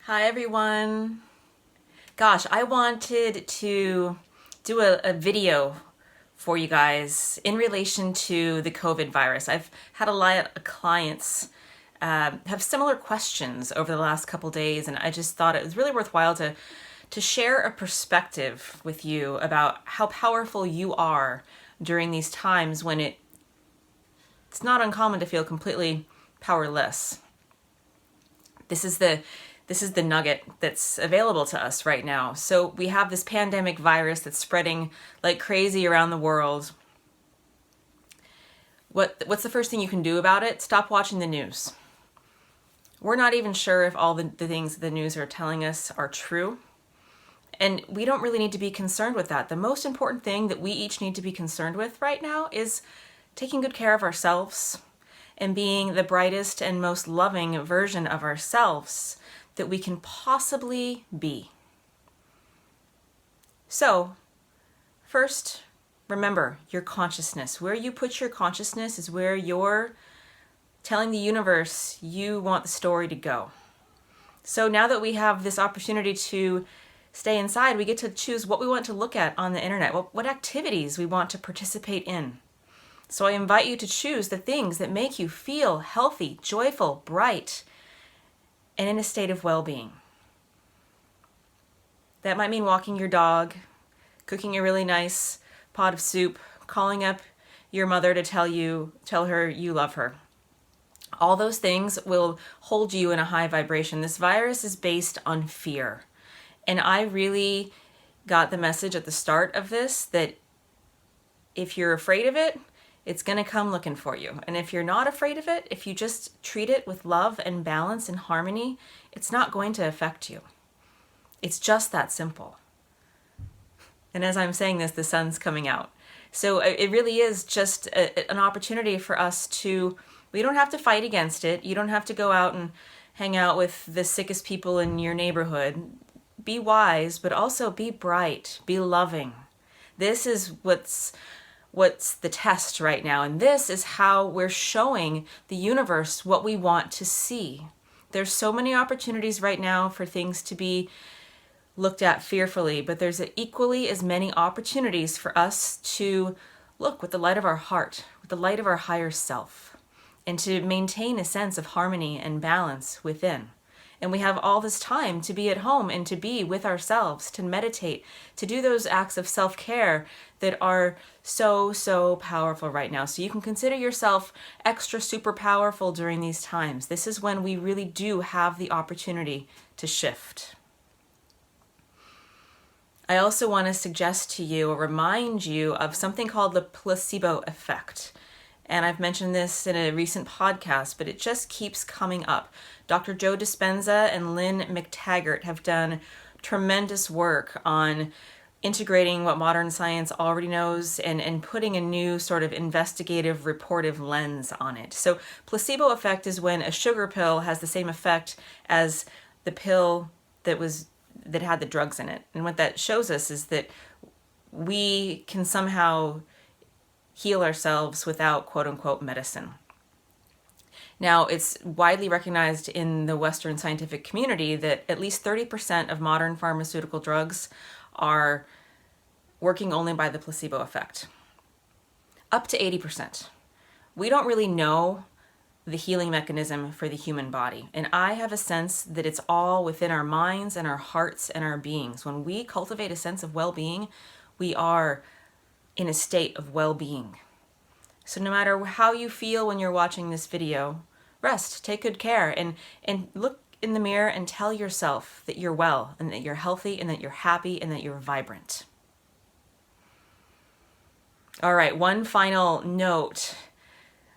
Hi everyone. Gosh, I wanted to do a video for you guys in relation to the COVID virus. I've had a lot of clients have similar questions over the last couple days, and I just thought it was really worthwhile to share a perspective with you about how powerful you are during these times when it's not uncommon to feel completely powerless. This is the nugget that's available to us right now. So we have this pandemic virus that's spreading like crazy around the world. What's the first thing you can do about it? Stop watching the news. We're not even sure if all the things the news are telling us are true. And we don't really need to be concerned with that. The most important thing that we each need to be concerned with right now is taking good care of ourselves and being the brightest and most loving version of ourselves that we can possibly be. So, first, remember your consciousness. Where you put your consciousness is where you're telling the universe you want the story to go. So now that we have this opportunity to stay inside, we get to choose what we want to look at on the internet, what activities we want to participate in. So I invite you to choose the things that make you feel healthy, joyful, bright, and in a state of well-being. That might mean walking your dog, cooking a really nice pot of soup, calling up your mother to tell her you love her. All those things will hold you in a high vibration. This virus is based on fear. And I really got the message at the start of this that if you're afraid of it, it's going to come looking for you. And if you're not afraid of it, if you just treat it with love and balance and harmony, it's not going to affect you. It's just that simple. And as I'm saying this, the sun's coming out. So it really is just an opportunity for us we don't have to fight against it. You don't have to go out and hang out with the sickest people in your neighborhood. Be wise, but also be bright, be loving. This is what's the test right now. And this is how we're showing the universe what we want to see. There's so many opportunities right now for things to be looked at fearfully, but there's equally as many opportunities for us to look with the light of our heart, with the light of our higher self, and to maintain a sense of harmony and balance within. And we have all this time to be at home and to be with ourselves, to meditate, to do those acts of self-care that are so, so powerful right now. So you can consider yourself extra super powerful during these times. This is when we really do have the opportunity to shift. I also want to suggest to you or remind you of something called the placebo effect. And I've mentioned this in a recent podcast, but it just keeps coming up. Dr. Joe Dispenza and Lynn McTaggart have done tremendous work on integrating what modern science already knows and putting a new sort of investigative, reportive lens on it. So placebo effect is when a sugar pill has the same effect as the pill that had the drugs in it. And what that shows us is that we can somehow heal ourselves without quote-unquote medicine. Now, it's widely recognized in the Western scientific community that at least 30% of modern pharmaceutical drugs are working only by the placebo effect. Up to 80%. We don't really know the healing mechanism for the human body. And I have a sense that it's all within our minds and our hearts and our beings. When we cultivate a sense of well-being, we are in a state of well-being. So no matter how you feel when you're watching this video, rest, take good care, and look in the mirror and tell yourself that you're well, and that you're healthy, and that you're happy, and that you're vibrant. All right, one final note.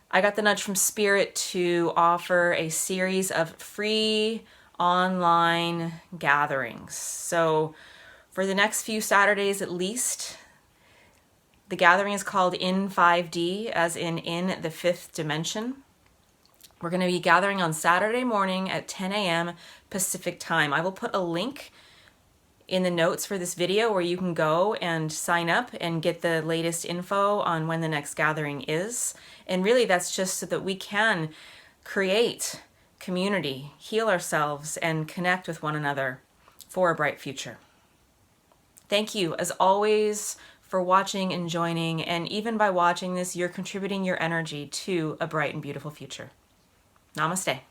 I got the nudge from Spirit to offer a series of free online gatherings. So for the next few Saturdays at least, the gathering is called In 5D, as in the fifth dimension. We're going to be gathering on Saturday morning at 10 a.m. Pacific time. I will put a link in the notes for this video where you can go and sign up and get the latest info on when the next gathering is. And really that's just so that we can create community, heal ourselves, and connect with one another for a bright future. Thank you, as always, for watching and joining, and even by watching this, you're contributing your energy to a bright and beautiful future. Namaste.